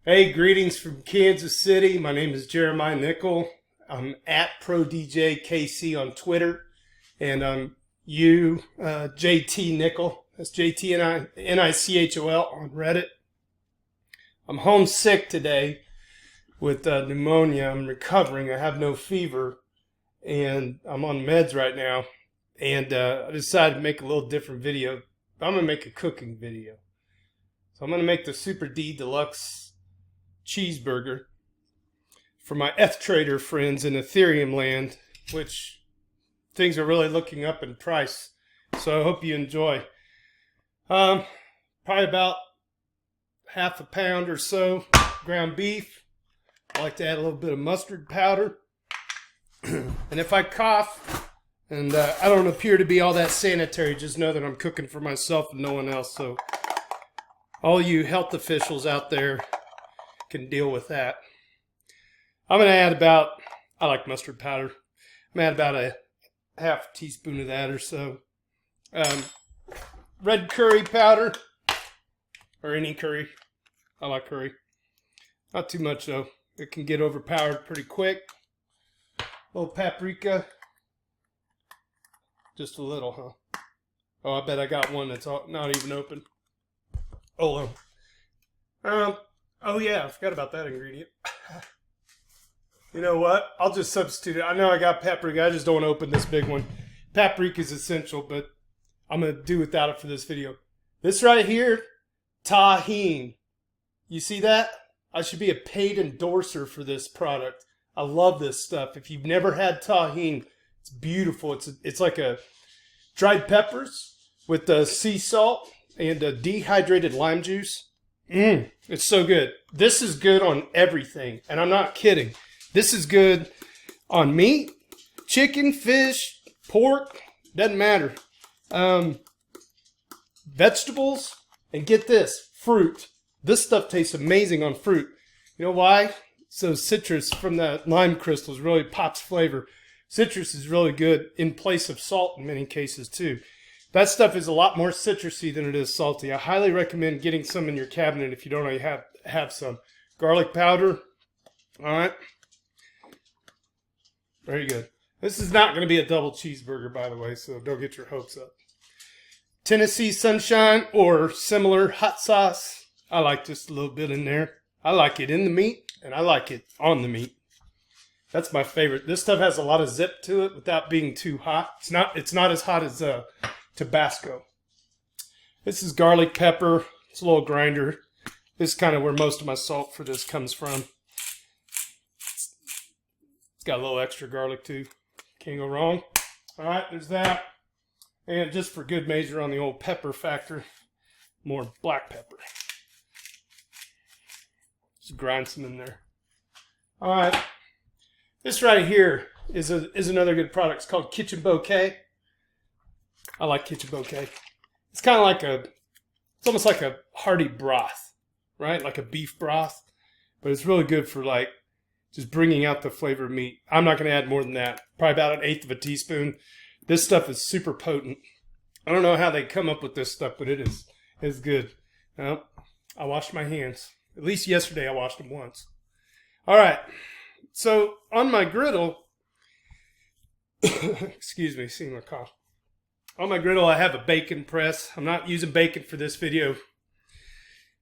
Hey, greetings from Kansas City. My name is Jeremiah Nickel. I'm at ProDJKC on Twitter, and I'm JT Nickel. That's JT Nichol on Reddit. I'm homesick today with pneumonia. I'm recovering. I have no fever, and I'm on meds right now. And I decided to make a little different video. I'm going to make a cooking video. So I'm going to make the Super D Deluxe cheeseburger for my Ethtrader friends in Ethereum land, which things are really looking up in price. So I hope you enjoy. Probably about half a pound or so ground beef. I like to add a little bit of mustard powder. And if I cough, and I don't appear to be all that sanitary, just know that I'm cooking for myself and no one else. So all you health officials out there can deal with that. I'm going to add about, I like mustard powder. I'm going to add about a half teaspoon of that or so. Red curry powder, or any curry. I like curry. Not too much though. It can get overpowered pretty quick. A little paprika. Just a little, huh? Oh, I bet I got one that's not even open. Oh, oh yeah, I forgot about that ingredient. You know what? I'll just substitute it. I know I got paprika. I just don't want to open this big one. Paprika is essential, but I'm going to do without it for this video. This right here, tahini. You see that? I should be a paid endorser for this product. I love this stuff. If you've never had tahini, it's beautiful. It's like a dried peppers with sea salt and dehydrated lime juice. It's so good. This is good on everything, and I'm not kidding. This is good on meat, chicken, fish, pork, doesn't matter. Vegetables, and get this, fruit. This stuff tastes amazing on fruit. You know why? So citrus from the lime crystals really pops flavor. Citrus is really good in place of salt in many cases too. That stuff is a lot more citrusy than it is salty. I highly recommend getting some in your cabinet if you don't already have some. Garlic powder. All right. Very good. This is not going to be a double cheeseburger, by the way, so don't get your hopes up. Tennessee Sunshine or similar hot sauce. I like just a little bit in there. I like it in the meat, and I like it on the meat. That's my favorite. This stuff has a lot of zip to it without being too hot. It's not as hot as Tabasco. This is garlic pepper. It's a little grinder. This is kind of where most of my salt for this comes from. It's got a little extra garlic too. Can't go wrong. All right, there's that. And just for good measure on the old pepper factor, more black pepper. Just grind some in there. All right. This right here is another good product. It's called Kitchen Bouquet. I like Kitchen Bouquet. It's kind of like it's almost like a hearty broth, right? Like a beef broth. But it's really good for like just bringing out the flavor of meat. I'm not going to add more than that. Probably about 1/8 of a teaspoon. This stuff is super potent. I don't know how they come up with this stuff, but it's good. Well, I washed my hands. At least yesterday I washed them once. All right. So on my griddle, excuse me, seeing my cough. On my griddle, I have a bacon press. I'm not using bacon for this video.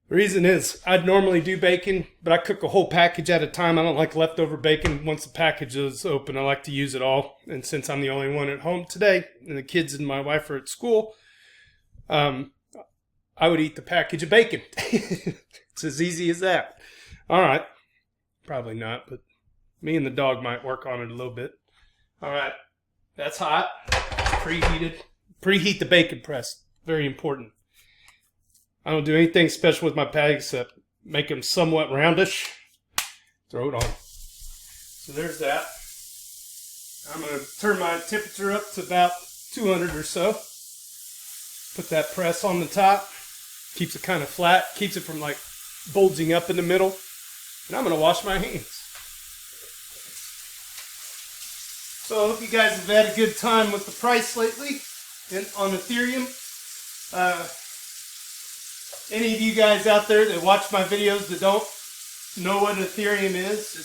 The reason is I'd normally do bacon, but I cook a whole package at a time. I don't like leftover bacon. Once the package is open, I like to use it all. And since I'm the only one at home today, and the kids and my wife are at school, I would eat the package of bacon. It's as easy as that. All right. Probably not, but me and the dog might work on it a little bit. All right. That's hot. Preheated. Preheat the bacon press. Very important. I don't do anything special with my pad except make them somewhat roundish. Throw it on. So there's that. I'm going to turn my temperature up to about 200 or so. Put that press on the top. Keeps it kind of flat. Keeps it from like bulging up in the middle. And I'm going to wash my hands. So I hope you guys have had a good time with the price lately on Ethereum. Any of you guys out there that watch my videos that don't know what Ethereum is,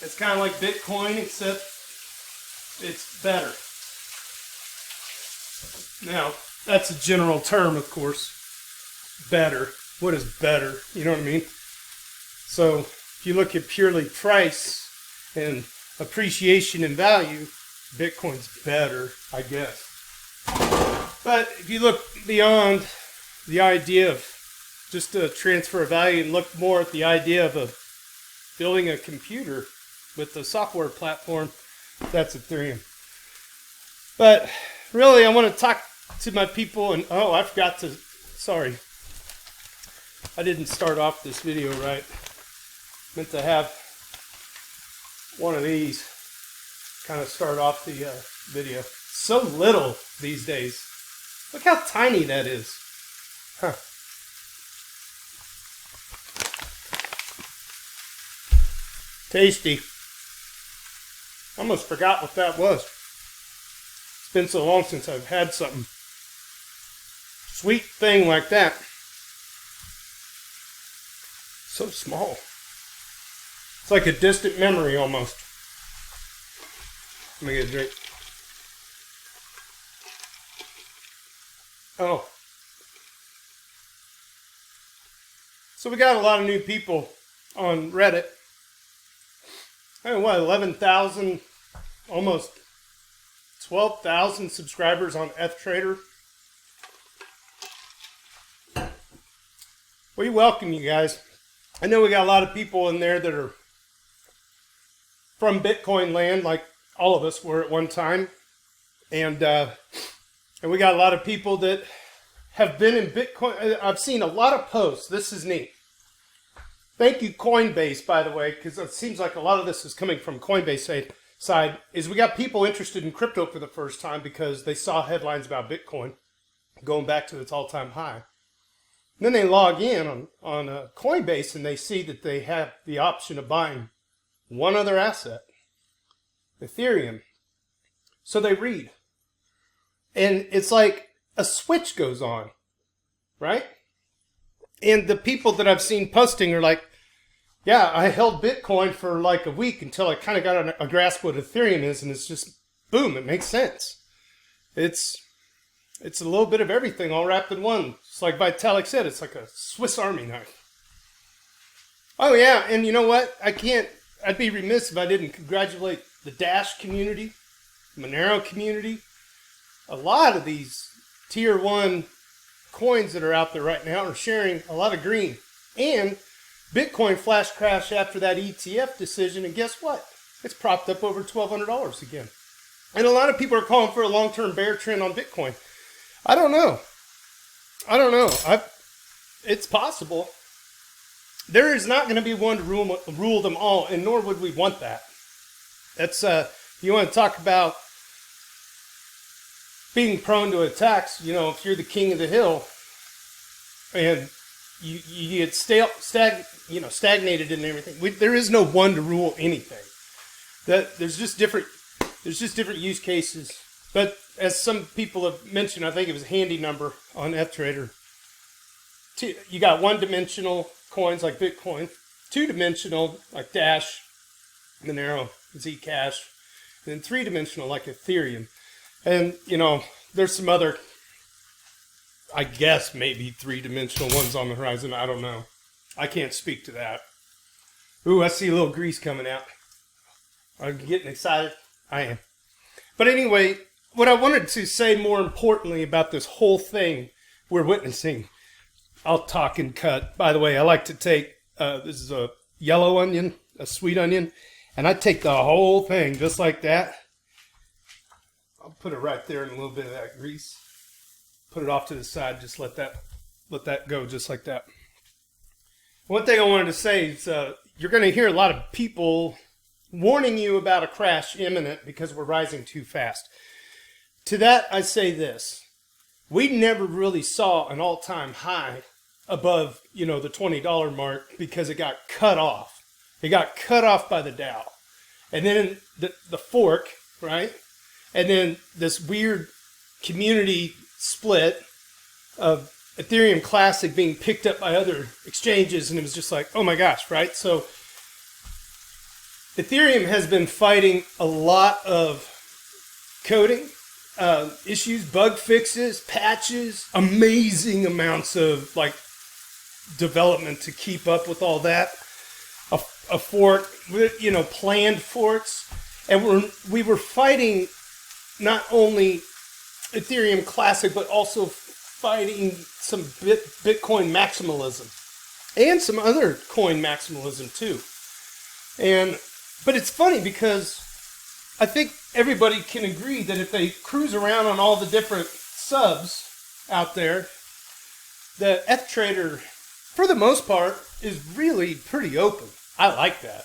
it's kind of like Bitcoin, except it's better. Now, that's a general term, of course. Better. What is better? You know what I mean? So, if you look at purely price and appreciation and value, Bitcoin's better, I guess. But if you look beyond the idea of just a transfer of value and look more at the idea of building a computer with a software platform, that's Ethereum. But really, I want to talk to my people, and oh, I forgot to, sorry. I didn't start off this video right. Meant to have one of these kind of start off the video. So little these days. Look how tiny that is. Huh. Tasty. I almost forgot what that was. It's been so long since I've had something sweet thing like that. So small. It's like a distant memory almost. Let me get a drink. Oh. So we got a lot of new people on Reddit. I don't know, what, 11,000, almost 12,000 subscribers on Ethtrader. We welcome you guys. I know we got a lot of people in there that are from Bitcoin land, like all of us were at one time. And we got a lot of people that have been in Bitcoin. I've seen a lot of posts. This is neat. Thank you, Coinbase, by the way, because it seems like a lot of this is coming from Coinbase side, is we got people interested in crypto for the first time because they saw headlines about Bitcoin going back to its all-time high. And then they log in on Coinbase and they see that they have the option of buying one other asset, Ethereum. So they read. And it's like a switch goes on, right? And the people that I've seen posting are like, yeah, I held Bitcoin for like a week until I kind of got a grasp what Ethereum is, and it's just, boom, it makes sense. It's a little bit of everything all wrapped in one. It's like Vitalik said, it's like a Swiss Army knife. Oh yeah, and you know what? I'd be remiss if I didn't congratulate the Dash community, Monero community. A lot of these tier 1 coins that are out there right now are sharing a lot of green. And Bitcoin flash crashed after that ETF decision, and guess what? It's propped up over $1,200 again. And a lot of people are calling for a long-term bear trend on Bitcoin. I don't know. It's possible. There is not going to be one to rule them all, and nor would we want that. That's you want to talk about being prone to attacks. You know, if you're the king of the hill, and you get stagnated in everything. There is no one to rule anything. There's just different use cases. But as some people have mentioned, I think it was a handy number on Ethtrader. You got one-dimensional coins like Bitcoin, two-dimensional like Dash, Monero, Zcash, and then three-dimensional like Ethereum. And, you know, there's some other, I guess, maybe three-dimensional ones on the horizon. I don't know. I can't speak to that. Ooh, I see a little grease coming out. Are you getting excited? I am. But anyway, what I wanted to say more importantly about this whole thing we're witnessing, I'll talk and cut. By the way, I like to take, this is a yellow onion, a sweet onion, and I take the whole thing just like that. I'll put it right there in a little bit of that grease. Put it off to the side, just let that go just like that. One thing I wanted to say is you're going to hear a lot of people warning you about a crash imminent because we're rising too fast. To that, I say this. We never really saw an all-time high above, the $20 mark because it got cut off. It got cut off by the Dow. And then the fork, right? And then this weird community split of Ethereum Classic being picked up by other exchanges, and it was just like, oh my gosh, right? So Ethereum has been fighting a lot of coding issues, bug fixes, patches, amazing amounts of like development to keep up with all that. A fork, you know, planned forks, and we were fighting not only Ethereum Classic, but also fighting some Bitcoin maximalism and some other coin maximalism too. But it's funny because I think everybody can agree that if they cruise around on all the different subs out there, the Ethtrader, for the most part, is really pretty open. I like that.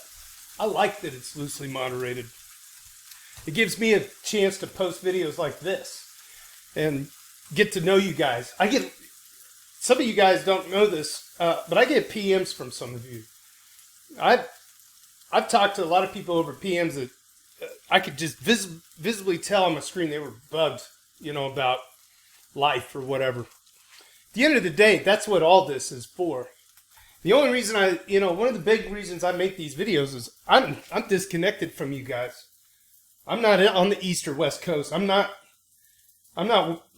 I like that it's loosely moderated. It gives me a chance to post videos like this and get to know you guys. Some of you guys don't know this, but I get PMs from some of you. I've talked to a lot of people over PMs that I could just visibly tell on my screen they were bugged, you know, about life or whatever. At the end of the day, that's what all this is for. The only reason one of the big reasons I make these videos is I'm disconnected from you guys. I'm not on the East or West Coast. I'm not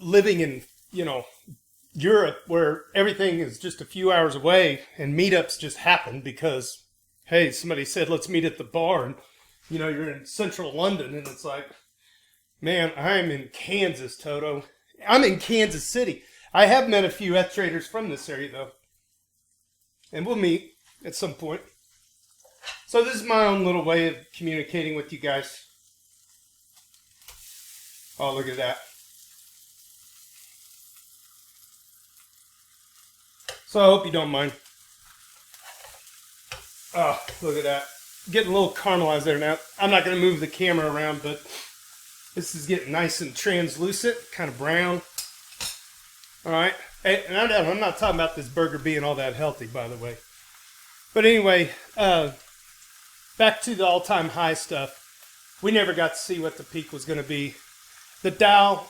living in, you know, Europe where everything is just a few hours away and meetups just happen because, hey, somebody said, let's meet at the bar, and, you know, you're in central London, and it's like, man, I'm in Kansas, Toto. I'm in Kansas City. I have met a few Ethttraders from this area, though. And we'll meet at some point. So this is my own little way of communicating with you guys. Oh, look at that. So I hope you don't mind. Oh, look at that. Getting a little caramelized there now. I'm not going to move the camera around, but this is getting nice and translucent, kind of brown. All right. Hey, and I'm not talking about this burger being all that healthy, by the way. But anyway, back to the all-time high stuff. We never got to see what the peak was going to be. The DAO,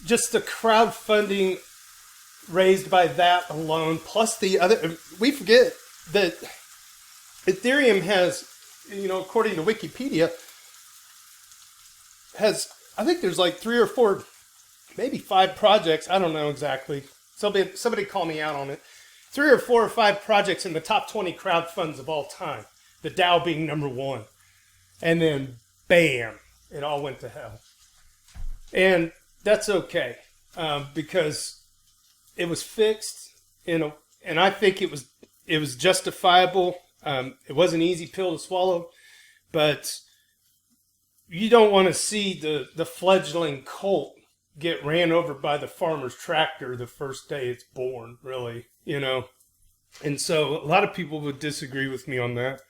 just the crowdfunding raised by that alone, plus the other, we forget that Ethereum has, you know, according to Wikipedia, I think there's like 3 or 4, maybe 5 projects, I don't know exactly. Somebody call me out on it. 3 or 4 or 5 projects in the top 20 crowdfunds of all time. The DAO being number 1. And then, bam, it all went to hell. And that's okay, because it was fixed, and I think it was justifiable. It was an easy pill to swallow, but you don't want to see the fledgling colt get ran over by the farmer's tractor the first day it's born, really, you know. And so a lot of people would disagree with me on that.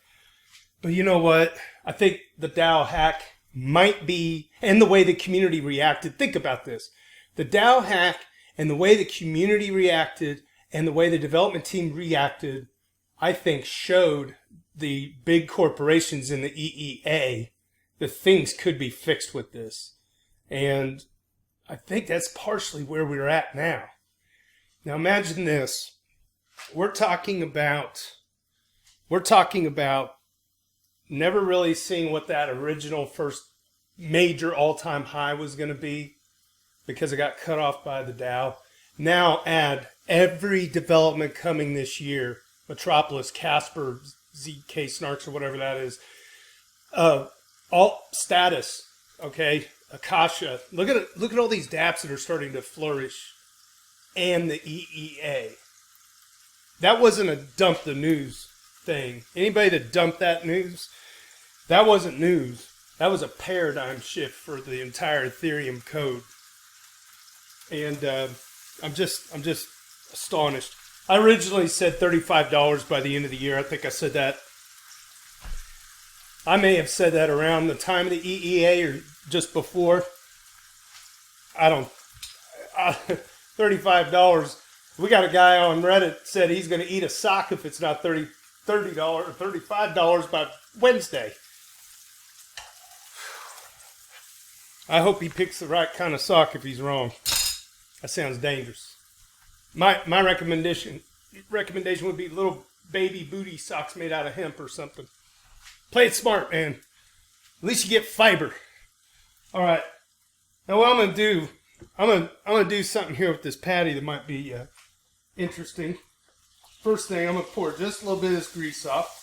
But you know what? I think the DAO hack might be, and the way the community reacted. Think about this. The DAO hack and the way the community reacted and the way the development team reacted, I think showed the big corporations in the EEA that things could be fixed with this. And I think that's partially where we're at now. Now imagine this. We're talking about never really seeing what that original first major all-time high was going to be because it got cut off by the DAO. Now add every development coming this year, Metropolis, Casper, ZK Snarks, or whatever that is, all status, okay, Akasha. Look at all these dApps that are starting to flourish, and the EEA. That wasn't a dump the news thing. Anybody that dumped that news, that wasn't news. That was a paradigm shift for the entire Ethereum code. And I'm just astonished. I originally said $35 by the end of the year. I think I said that. I may have said that around the time of the EEA or just before. $35. We got a guy on Reddit said he's going to eat a sock if it's not $30 or $35 by Wednesday. I hope he picks the right kind of sock if he's wrong. That sounds dangerous. My recommendation would be little baby booty socks made out of hemp or something. Play it smart, man. At least you get fiber. All right. Now what I'm gonna do, I'm gonna do something here with this patty that might be interesting. First thing, I'm gonna pour just a little bit of this grease off.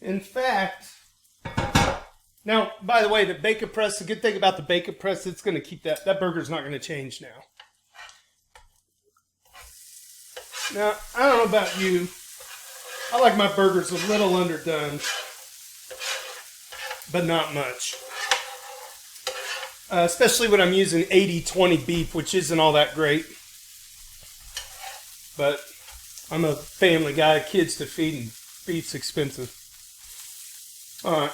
In fact, now, by the way, the bacon press, the good thing about the bacon press, it's going to keep that burger's not going to change now. Now, I don't know about you. I like my burgers a little underdone, but not much. Especially when I'm using 80-20 beef, which isn't all that great. But I'm a family guy, kids to feed, and beef's expensive. Alright,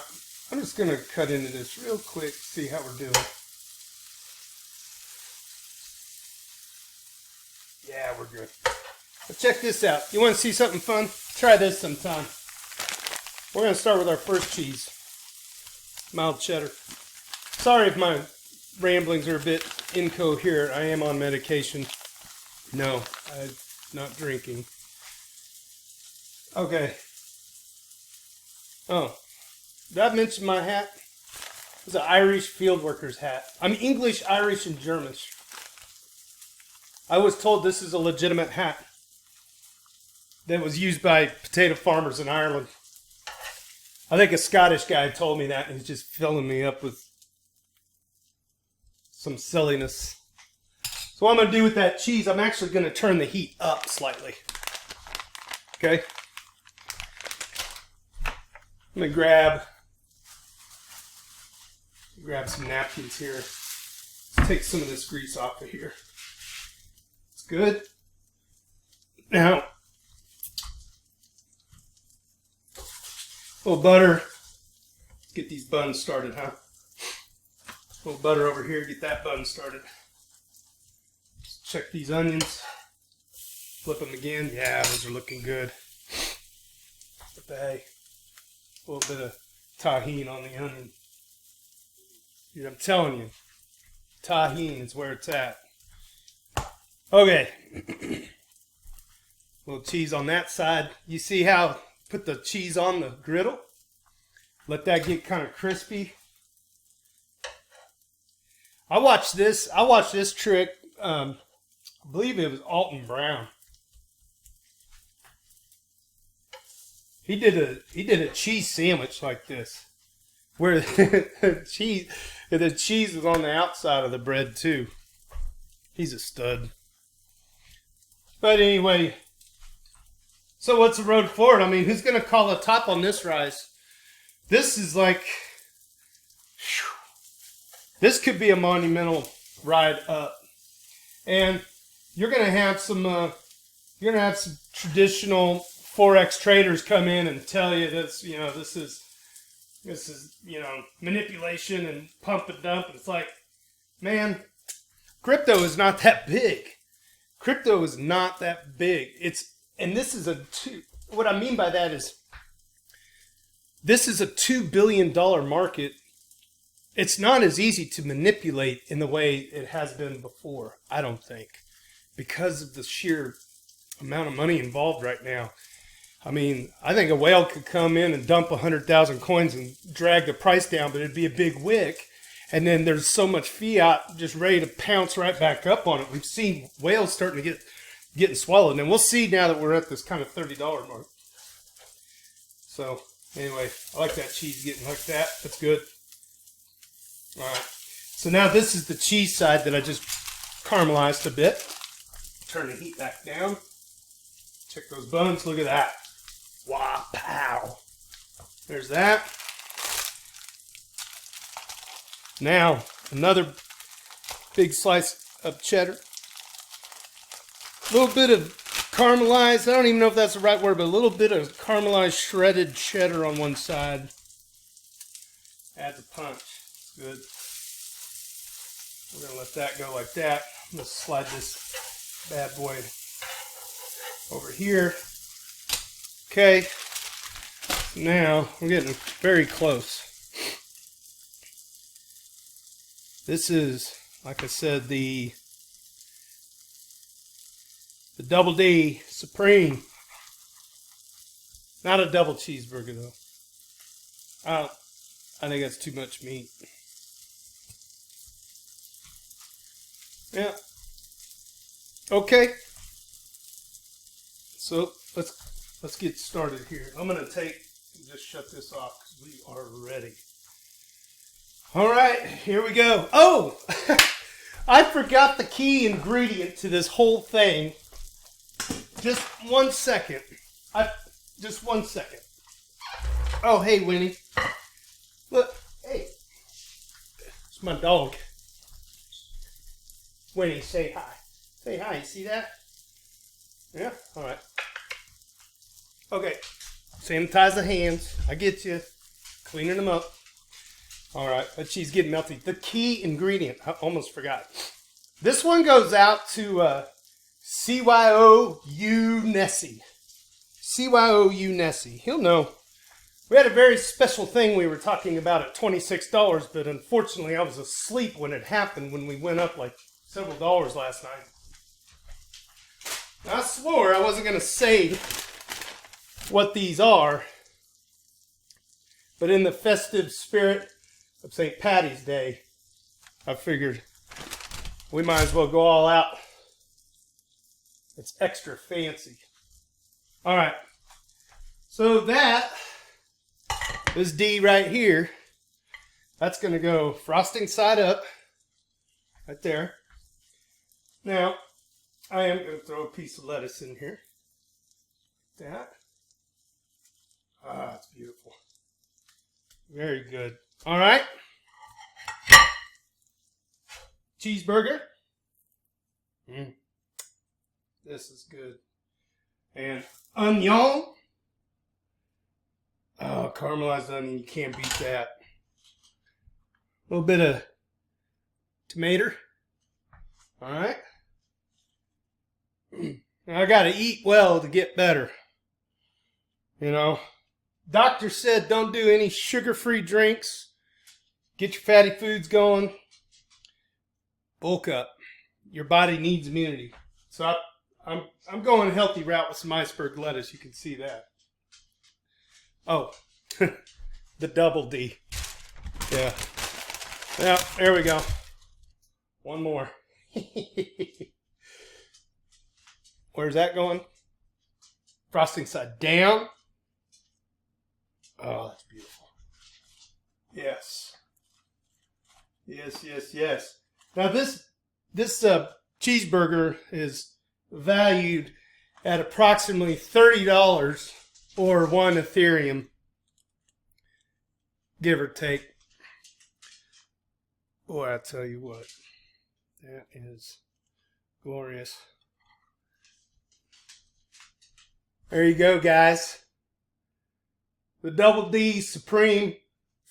I'm just going to cut into this real quick, see how we're doing. Yeah, we're good. But check this out. You want to see something fun? Try this sometime. We're going to start with our first cheese. Mild cheddar. Sorry if my ramblings are a bit incoherent. I am on medication. No, I'm not drinking. Okay. Oh. Did I mention my hat? It's an Irish field worker's hat. I'm English, Irish, and German. I was told this is a legitimate hat that was used by potato farmers in Ireland. I think a Scottish guy told me that, and he's just filling me up with some silliness. So what I'm going to do with that cheese, I'm actually going to turn the heat up slightly. Okay? I'm going to grab some napkins here. Let's take some of this grease off of here. It's good. Now, a little butter. Let's get these buns started, huh? A little butter over here, get that bun started. Just check these onions. Flip them again. Yeah, those are looking good. What the hey? A little bit of tahini on the onion. Dude, I'm telling you, tahini is where it's at. Okay. A little cheese on that side. You see how I put the cheese on the griddle? Let that get kind of crispy. I watched this trick. I believe it was Alton Brown. He did a cheese sandwich like this, where the cheese was on the outside of the bread too. He's a stud. But anyway, so what's the road forward? I mean, who's gonna call a top on this rice? This is like, whew, this could be a monumental ride up, and you're gonna have some traditional Forex traders come in and tell you this, this is manipulation and pump and dump. And it's like, man, crypto is not that big. Crypto is not that big. What I mean by that is, this is a $2 billion market. It's not as easy to manipulate in the way it has been before, I don't think, because of the sheer amount of money involved right now. I mean, I think a whale could come in and dump 100,000 coins and drag the price down, but it'd be a big wick. And then there's so much fiat just ready to pounce right back up on it. We've seen whales starting to getting swallowed. And we'll see now that we're at this kind of $30 mark. So, anyway, I like that cheese getting like that. That's good. All right. So now this is the cheese side that I just caramelized a bit. Turn the heat back down. Check those buns. Look at that. Wow, pow. There's that. Now, another big slice of cheddar. A little bit of caramelized, I don't even know if that's the right word, but a little bit of caramelized shredded cheddar on one side. Adds a punch. Good. We're going to let that go like that. I'm going to slide this bad boy over here. Okay. Now, we're getting very close. This is, like I said, the Double D Supreme. Not a double cheeseburger though. I think that's too much meat. Yeah. Okay. So let's get started here. I'm gonna just shut this off because we are ready. All right, here we go. Oh, I forgot the key ingredient to this whole thing. Just 1 second. Just 1 second. Oh, hey, Winnie. Look, hey. It's my dog. Winnie, say hi. Say hi. You see that? Yeah? All right. Okay. Sanitize the hands. I get you. Cleaning them up. All right. But she's getting melty. The key ingredient. I almost forgot. This one goes out to Cyeounessi. Cyeounessi. He'll know. We had a very special thing we were talking about at $26, but unfortunately I was asleep when it happened when we went up like several dollars last night. I swore I wasn't going to say what these are, but in the festive spirit of St. Patty's Day, I figured we might as well go all out. It's extra fancy. All right, so this D right here, that's going to go frosting side up, right there. Now, I am going to throw a piece of lettuce in here. Like that. Ah, it's beautiful. Very good. All right. Cheeseburger. This is good. And onion. Oh, caramelized onion. You can't beat that. A little bit of tomato. All right. Now I got to eat well to get better. You know, doctor said don't do any sugar-free drinks. Get your fatty foods going. Bulk up. Your body needs immunity. So I'm going a healthy route with some iceberg lettuce. You can see that. Oh, the double D. Yeah. Yeah, there we go. One more. Where's that going? Frosting side down. Oh, that's beautiful. Yes. Yes, yes, yes. Now this cheeseburger is valued at approximately $30 or 1 Ethereum, give or take. Boy, I tell you what, that is glorious. There you go, guys. The Double D Supreme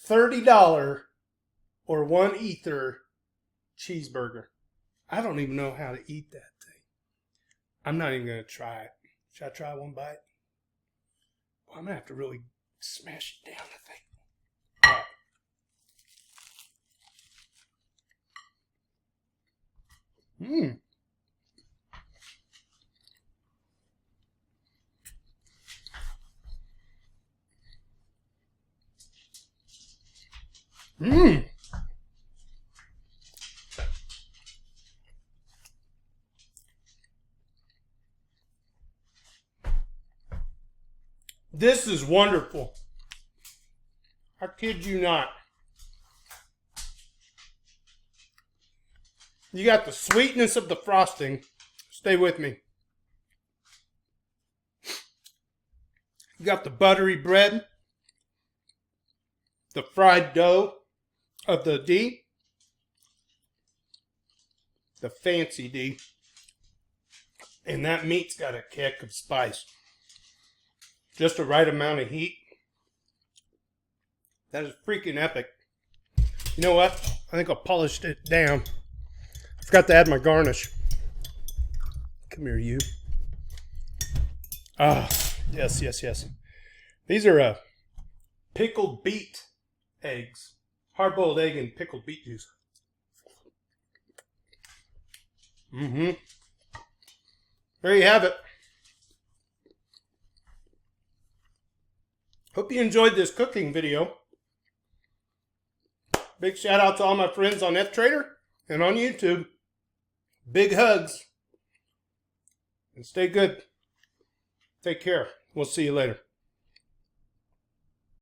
$30 or 1 Ether cheeseburger. I don't even know how to eat that thing. I'm not even going to try it. Should I try one bite? Well, I'm going to have to really smash it down, I think. All right. This is wonderful. I kid you not. You got the sweetness of the frosting. Stay with me. You got the buttery bread, the fried dough of the D, the fancy D, and that meat's got a kick of spice. Just the right amount of heat. That is freaking epic. You know what? I think I polished it down. I forgot to add my garnish. Come here, you. Ah, yes, yes, yes. These are pickled beet eggs. Hard-boiled egg and pickled beet juice. There you have it. Hope you enjoyed this cooking video. Big shout out to all my friends on Ethtrader and on YouTube. Big hugs. And stay good. Take care. We'll see you later.